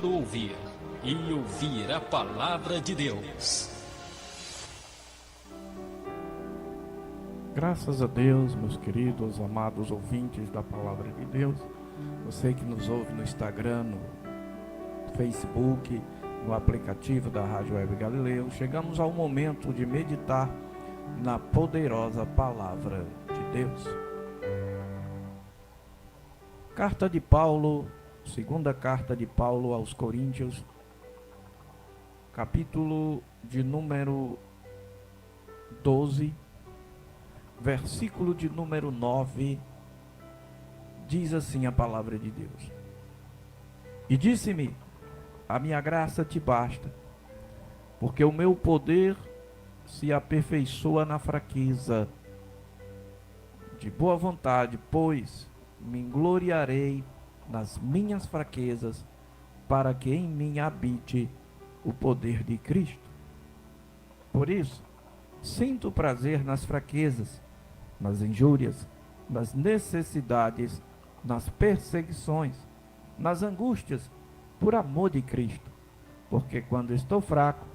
Ouvir e ouvir a palavra de Deus. Graças a Deus, meus queridos, amados ouvintes da palavra de Deus, você que nos ouve no Instagram, no Facebook, no aplicativo da Rádio Web Galileu, chegamos ao momento de meditar na poderosa palavra de Deus. Carta de Paulo, segunda carta de Paulo aos Coríntios, capítulo de número 12, versículo de número 9, diz assim a palavra de Deus: E disse-me, a minha graça te basta, porque o meu poder se aperfeiçoa na fraqueza. De boa vontade, pois, me gloriarei nas minhas fraquezas, para que em mim habite o poder de Cristo. Por isso, sinto prazer nas fraquezas, nas injúrias, nas necessidades, nas perseguições, nas angústias, por amor de Cristo. Porque quando estou fraco,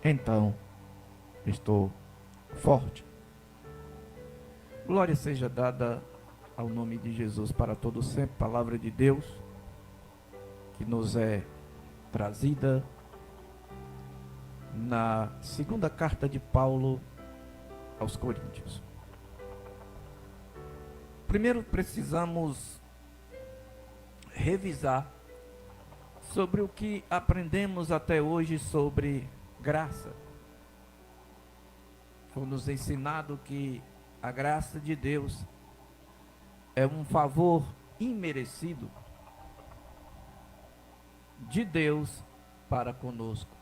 então estou forte. Glória seja dada ao nome de Jesus para todo sempre. Palavra de Deus que nos é trazida na segunda carta de Paulo aos Coríntios. Primeiro precisamos revisar sobre o que aprendemos até hoje sobre graça. Foi nos ensinado que a graça de Deus é um favor imerecido de Deus para conosco,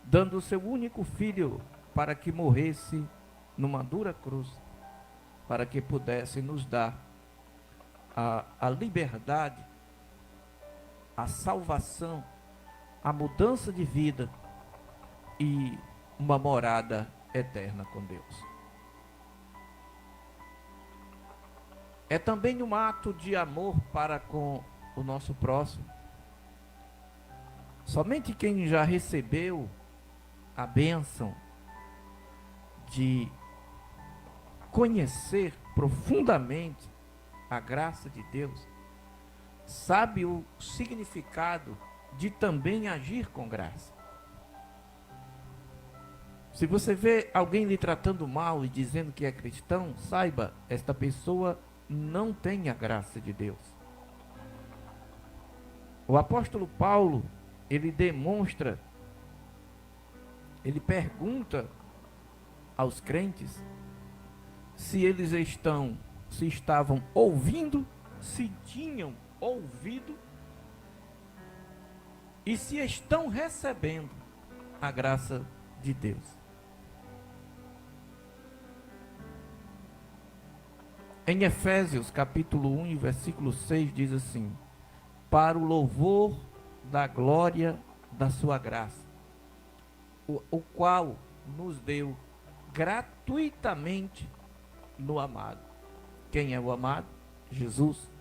dando o seu único filho para que morresse numa dura cruz, para que pudesse nos dar a liberdade, a salvação, a mudança de vida e uma morada eterna com Deus. É também um ato de amor para com o nosso próximo. Somente quem já recebeu a bênção de conhecer profundamente a graça de Deus, sabe o significado de também agir com graça. Se você vê alguém lhe tratando mal e dizendo que é cristão, saiba, esta pessoa não tem a graça de Deus. O apóstolo Paulo, ele demonstra, ele pergunta aos crentes se eles estavam ouvindo, se tinham ouvido e se estão recebendo a graça de Deus. Em Efésios capítulo 1, versículo 6 diz assim: para o louvor da glória da sua graça, o qual nos deu gratuitamente no amado. Quem é o amado? Jesus.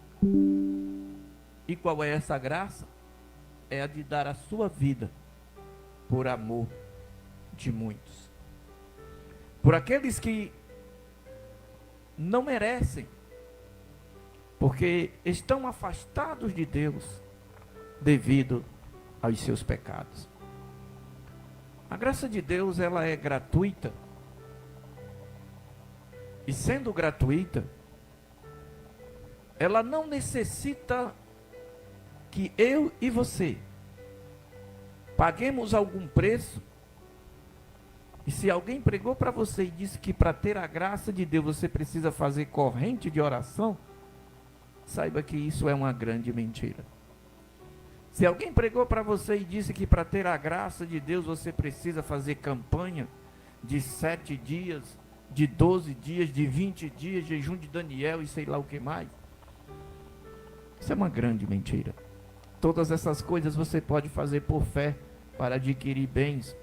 E qual é essa graça? É a de dar a sua vida por amor de muitos, por aqueles que não merecem, porque estão afastados de Deus devido aos seus pecados. A graça de Deus, ela é gratuita, e sendo gratuita, ela não necessita que eu e você paguemos algum preço. E se alguém pregou para você e disse que para ter a graça de Deus você precisa fazer corrente de oração, saiba que isso é uma grande mentira. Se alguém pregou para você e disse que para ter a graça de Deus você precisa fazer campanha de 7 dias, de 12 dias, de 20 dias, jejum de Daniel e sei lá o que mais, isso é uma grande mentira. Todas essas coisas você pode fazer por fé para adquirir bens,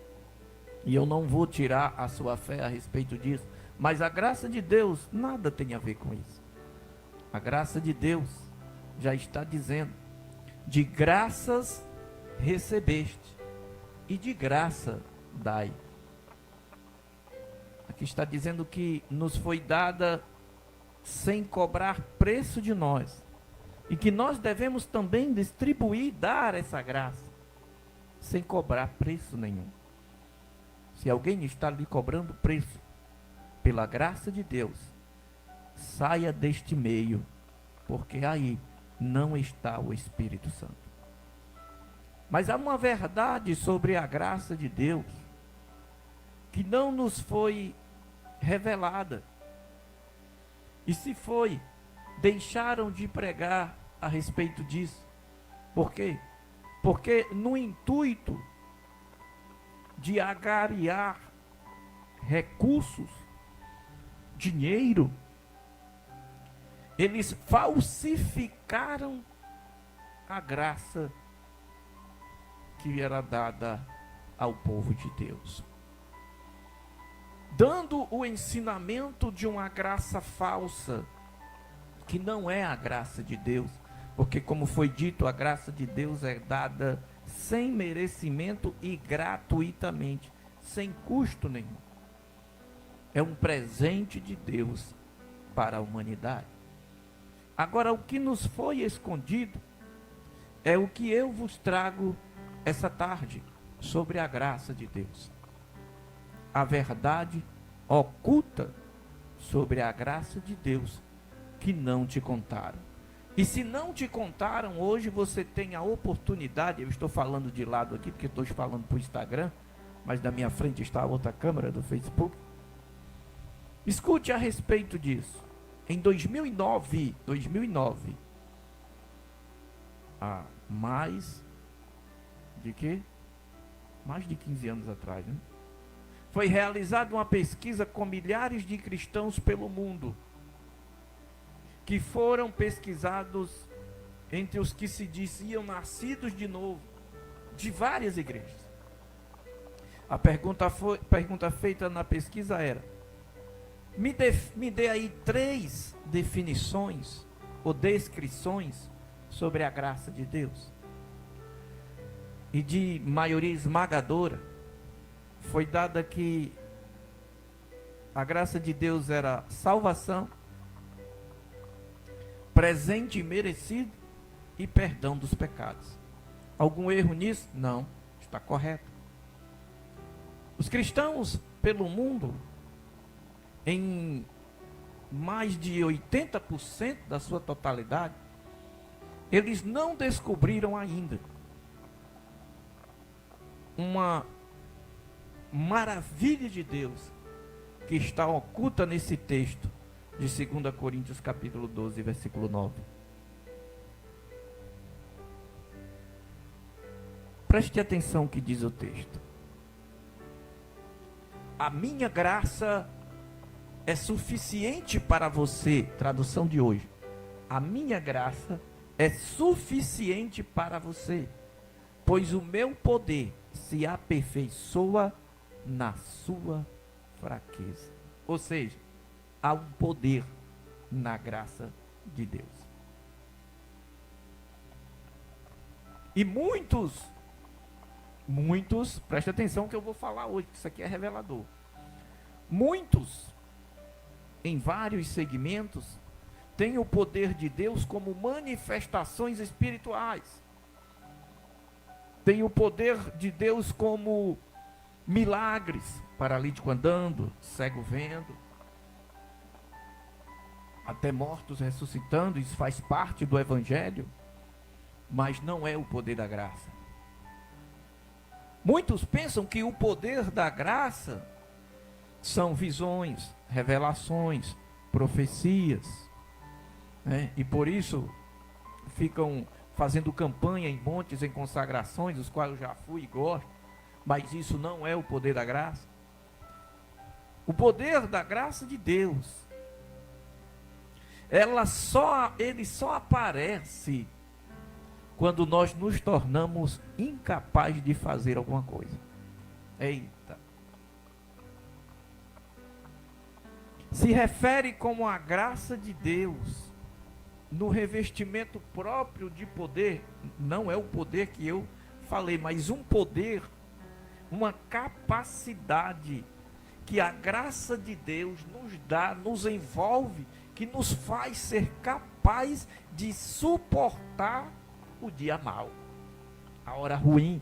e eu não vou tirar a sua fé a respeito disso, mas a graça de Deus nada tem a ver com isso. A graça de Deus já está dizendo: de graças recebeste, e de graça dai. Aqui está dizendo que nos foi dada sem cobrar preço de nós, e que nós devemos também distribuir, dar essa graça, sem cobrar preço nenhum. Se alguém está lhe cobrando preço, pela graça de Deus, saia deste meio, porque aí não está o Espírito Santo. Mas há uma verdade sobre a graça de Deus que não nos foi revelada. E se foi, deixaram de pregar a respeito disso. Por quê? Porque no intuito de agariar recursos, dinheiro, eles falsificaram a graça que era dada ao povo de Deus, dando o ensinamento de uma graça falsa, que não é a graça de Deus, porque, como foi dito, a graça de Deus é dada sem merecimento e gratuitamente, sem custo nenhum. É um presente de Deus para a humanidade. Agora, o que nos foi escondido é o que eu vos trago essa tarde sobre a graça de Deus. A verdade oculta sobre a graça de Deus que não te contaram. E se não te contaram, hoje você tem a oportunidade. Eu estou falando de lado aqui porque estou falando para o Instagram, mas na minha frente está a outra câmera do Facebook. Escute a respeito disso. Em 2009, há mais de quê? Mais de 15 anos atrás, né? Foi realizada uma pesquisa com milhares de cristãos pelo mundo, que foram pesquisados entre os que se diziam nascidos de novo, de várias igrejas. A pergunta feita na pesquisa era: me dê aí 3 definições ou descrições sobre a graça de Deus. E de maioria esmagadora, foi dada que a graça de Deus era salvação, presente e merecido, e perdão dos pecados. Algum erro nisso? Não, está correto. Os cristãos pelo mundo, em mais de 80% da sua totalidade, eles não descobriram ainda uma maravilha de Deus que está oculta nesse texto de 2 Coríntios capítulo 12, versículo 9. Preste atenção no que diz o texto. A minha graça é suficiente para você. Tradução de hoje. A minha graça é suficiente para você, pois o meu poder se aperfeiçoa na sua fraqueza. Ou seja, há um poder na graça de Deus. E muitos, preste atenção que eu vou falar hoje, que isso aqui é revelador. Muitos, em vários segmentos, têm o poder de Deus como manifestações espirituais. Tem o poder de Deus como milagres, paralítico andando, cego vendo, até mortos ressuscitando. Isso faz parte do Evangelho, mas não é o poder da graça. Muitos pensam que o poder da graça são visões, revelações, profecias, né? E por isso ficam fazendo campanha em montes, em consagrações, os quais eu já fui e gosto, mas isso não é o poder da graça. O poder da graça de Deus, ele só aparece quando nós nos tornamos incapazes de fazer alguma coisa. Eita! Se refere como a graça de Deus no revestimento próprio de poder. Não é o poder que eu falei, mas um poder, uma capacidade que a graça de Deus nos dá, nos envolve, que nos faz ser capaz de suportar o dia mau, a hora ruim.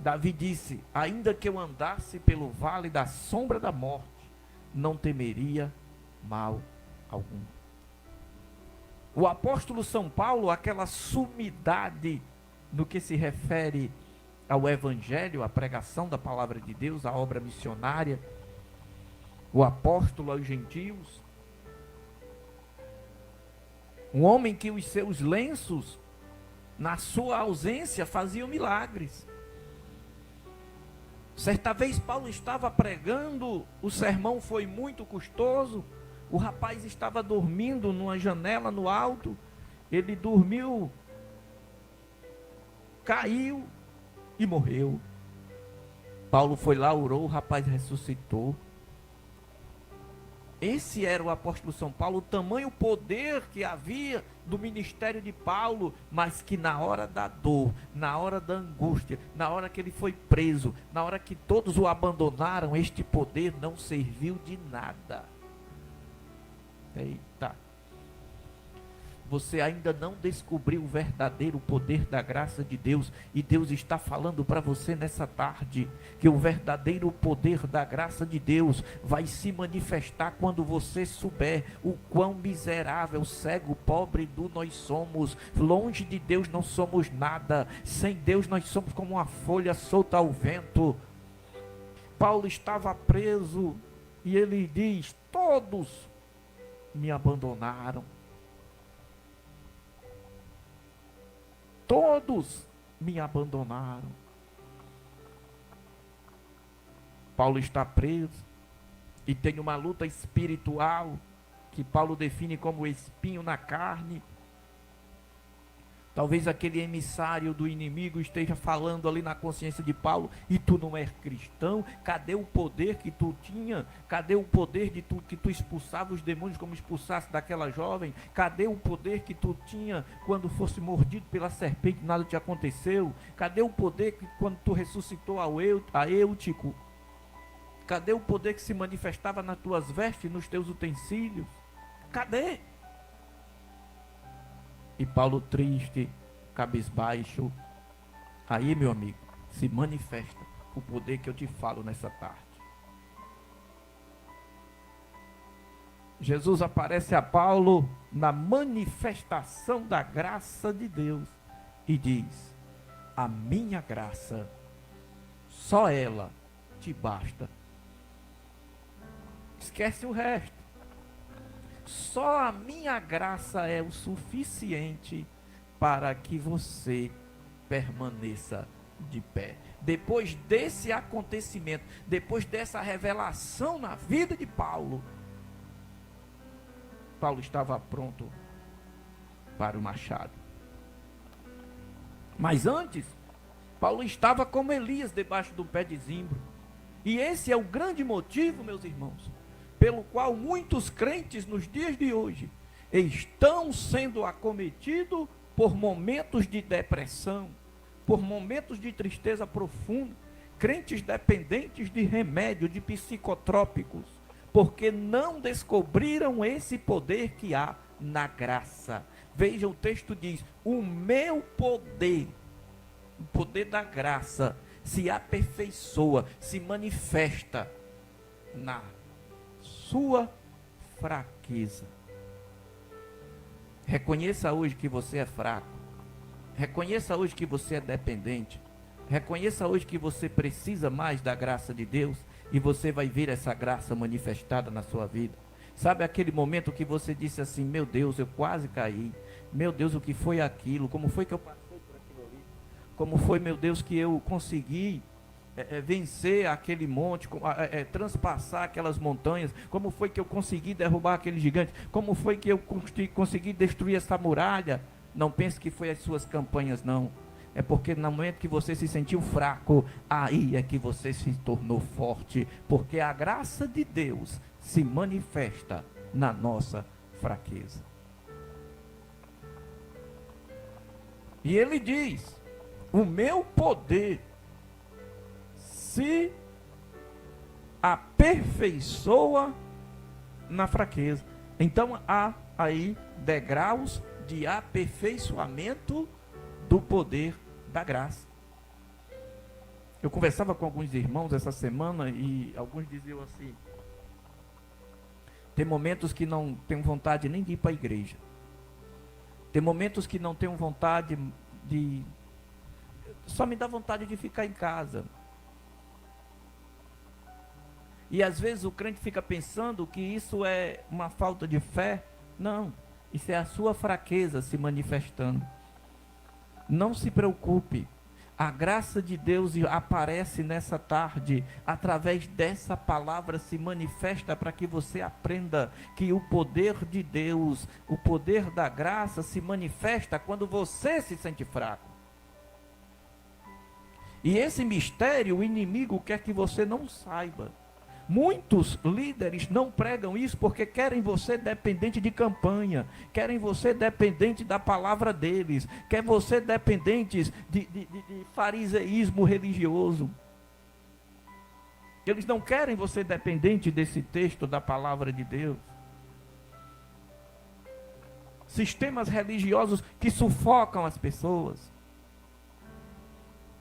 Davi disse: ainda que eu andasse pelo vale da sombra da morte, não temeria mal algum. O apóstolo São Paulo, aquela sumidade no que se refere ao evangelho, à pregação da palavra de Deus, à obra missionária, o apóstolo aos gentios, um homem que os seus lenços, na sua ausência, faziam milagres. Certa vez Paulo estava pregando, o sermão foi muito custoso, o rapaz estava dormindo numa janela no alto, ele dormiu, caiu e morreu. Paulo foi lá, orou, o rapaz ressuscitou. Esse era o apóstolo São Paulo, o tamanho poder que havia do ministério de Paulo, mas que na hora da dor, na hora da angústia, na hora que ele foi preso, na hora que todos o abandonaram, este poder não serviu de nada. Eita! Você ainda não descobriu o verdadeiro poder da graça de Deus, e Deus está falando para você nessa tarde, que o verdadeiro poder da graça de Deus vai se manifestar quando você souber o quão miserável, cego, pobre nós somos. Longe de Deus não somos nada, sem Deus nós somos como uma folha solta ao vento. Paulo estava preso, e ele diz: todos me abandonaram. Todos me abandonaram. Paulo está preso e tem uma luta espiritual que Paulo define como espinho na carne. Talvez aquele emissário do inimigo esteja falando ali na consciência de Paulo: e tu não és cristão? Cadê o poder que tu tinha? Cadê o poder de tu, que tu expulsava os demônios como expulsasse daquela jovem? Cadê o poder que tu tinha quando fosse mordido pela serpente, nada te aconteceu? Cadê o poder que quando tu ressuscitou a Eutico? Cadê o poder que se manifestava nas tuas vestes, nos teus utensílios? Cadê? E Paulo triste, cabisbaixo. Aí, meu amigo, se manifesta o poder que eu te falo nessa tarde. Jesus aparece a Paulo na manifestação da graça de Deus e diz: a minha graça, só ela te basta. Esquece o resto. Só a minha graça é o suficiente para que você permaneça de pé. Depois desse acontecimento, depois dessa revelação na vida de Paulo, Paulo estava pronto para o machado. Mas antes, Paulo estava como Elias debaixo do pé de zimbro. E esse é o grande motivo, meus irmãos, pelo qual muitos crentes nos dias de hoje estão sendo acometidos por momentos de depressão, por momentos de tristeza profunda, crentes dependentes de remédio, de psicotrópicos, porque não descobriram esse poder que há na graça. Veja, o texto diz: o meu poder, o poder da graça, se aperfeiçoa, se manifesta na sua fraqueza. Reconheça hoje que você é fraco. Reconheça hoje que você é dependente. Reconheça hoje que você precisa mais da graça de Deus, e você vai ver essa graça manifestada na sua vida. Sabe aquele momento que você disse assim: meu Deus, eu quase caí. Meu Deus, o que foi aquilo? Como foi que eu passei por aquilo ali? Como foi, meu Deus, que eu consegui vencer aquele monte, transpassar aquelas montanhas? Como foi que eu consegui derrubar aquele gigante? Como foi que eu consegui destruir essa muralha? Não pense que foi as suas campanhas, não. É porque no momento que você se sentiu fraco, aí é que você se tornou forte, porque a graça de Deus se manifesta na nossa fraqueza. E ele diz: O meu poder se aperfeiçoa na fraqueza. Então há aí degraus de aperfeiçoamento do poder da graça. Eu conversava com alguns irmãos essa semana e alguns diziam assim: tem momentos que não tenho vontade nem de ir para a igreja. Tem momentos que não tenho vontade de... Só me dá vontade de ficar em casa. E às vezes o crente fica pensando que isso é uma falta de fé. Não, isso é a sua fraqueza se manifestando. Não se preocupe. A graça de Deus aparece nessa tarde, através dessa palavra se manifesta para que você aprenda que o poder de Deus, o poder da graça se manifesta quando você se sente fraco. E esse mistério o inimigo quer que você não saiba. Muitos líderes não pregam isso porque querem você dependente de campanha, querem você dependente da palavra deles, querem você dependentes de fariseísmo religioso. Eles não querem você dependente desse texto da palavra de Deus. Sistemas religiosos que sufocam as pessoas.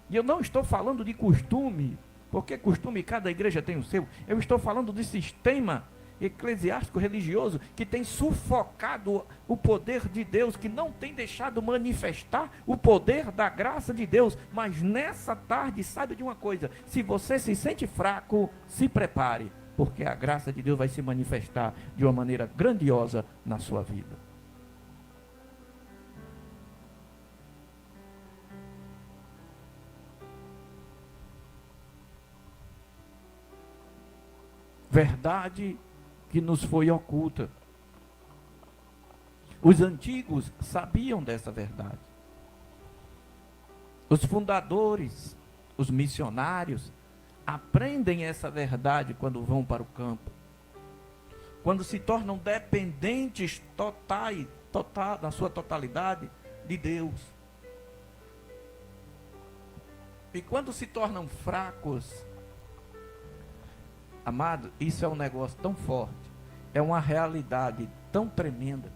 E eu não estou falando de costume, porque costume cada igreja tem o seu. Eu estou falando de sistema eclesiástico religioso que tem sufocado o poder de Deus, que não tem deixado manifestar o poder da graça de Deus. Mas nessa tarde, saiba de uma coisa: se você se sente fraco, se prepare, porque a graça de Deus vai se manifestar de uma maneira grandiosa na sua vida. Verdade que nos foi oculta. Os antigos sabiam dessa verdade. Os fundadores, os missionários, aprendem essa verdade quando vão para o campo. Quando se tornam dependentes na sua totalidade de Deus. E quando se tornam fracos, amado, isso é um negócio tão forte, é uma realidade tão tremenda,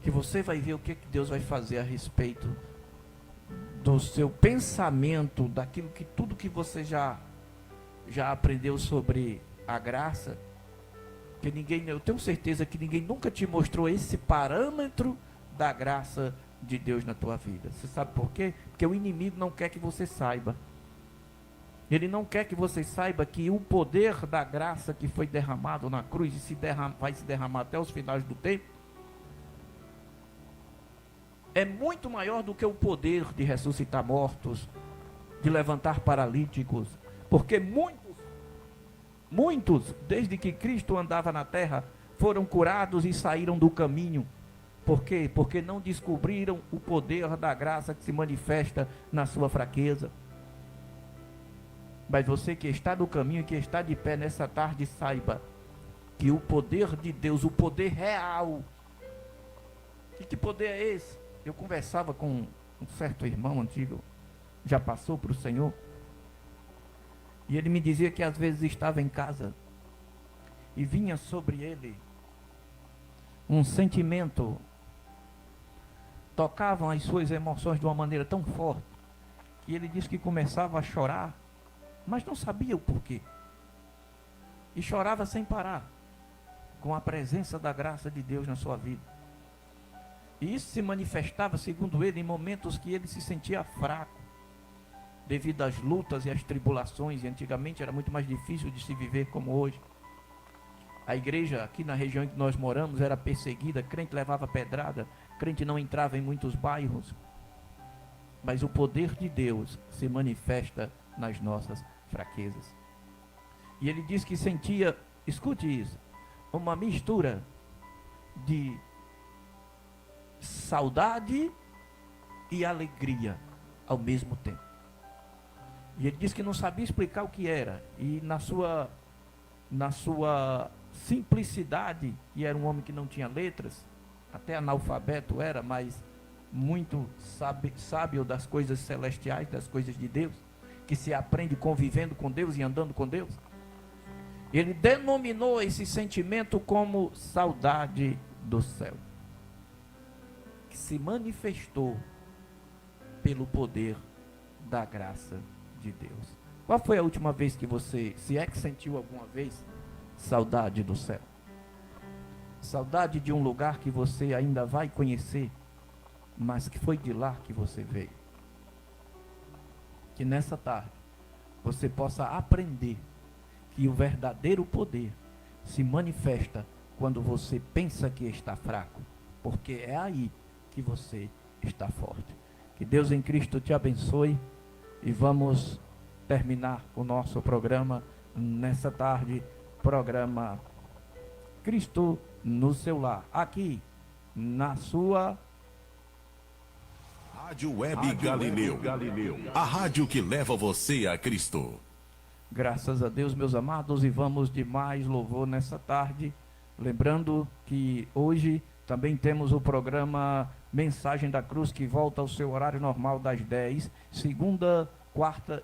que você vai ver o que Deus vai fazer a respeito do seu pensamento, daquilo que tudo que você já aprendeu sobre a graça, que eu tenho certeza que ninguém nunca te mostrou esse parâmetro da graça de Deus na tua vida. Você sabe por quê? Porque o inimigo não quer que você saiba. Ele não quer que você saiba que o poder da graça que foi derramado na cruz e vai se derramar até os finais do tempo é muito maior do que o poder de ressuscitar mortos, de levantar paralíticos, porque muitos, desde que Cristo andava na terra, foram curados e saíram do caminho. Por quê? Porque não descobriram o poder da graça que se manifesta na sua fraqueza. Mas você que está no caminho e que está de pé nessa tarde, saiba que o poder de Deus, o poder real. E que poder é esse? Eu conversava com um certo irmão antigo, já passou para o Senhor, e ele me dizia que às vezes estava em casa e vinha sobre ele um sentimento, tocavam as suas emoções de uma maneira tão forte, que ele disse que começava a chorar, mas não sabia o porquê. E chorava sem parar, com a presença da graça de Deus na sua vida. E isso se manifestava, segundo ele, em momentos que ele se sentia fraco, devido às lutas e às tribulações. E antigamente era muito mais difícil de se viver como hoje. A igreja aqui na região em que nós moramos era perseguida, crente levava pedrada, crente não entrava em muitos bairros. Mas o poder de Deus se manifesta nas nossas fraquezas. E ele diz que sentia, escute isso, uma mistura de saudade e alegria ao mesmo tempo. E ele diz que não sabia explicar o que era, e na sua simplicidade, e era um homem que não tinha letras, até analfabeto era, mas muito sábio das coisas celestiais, das coisas de Deus, que se aprende convivendo com Deus e andando com Deus. Ele denominou esse sentimento como saudade do céu, que se manifestou pelo poder da graça de Deus. Qual foi a última vez que você, se é que sentiu alguma vez, saudade do céu? Saudade de um lugar que você ainda vai conhecer, mas que foi de lá que você veio. Que nessa tarde você possa aprender que o verdadeiro poder se manifesta quando você pensa que está fraco, porque é aí que você está forte. Que Deus em Cristo te abençoe e vamos terminar o nosso programa nessa tarde, programa Cristo no seu lar, aqui na sua Rádio Web Galileu, a rádio que leva você a Cristo. Graças a Deus, meus amados, e vamos de mais louvor nessa tarde. Lembrando que hoje também temos o programa Mensagem da Cruz, que volta ao seu horário normal das 10, segunda, quarta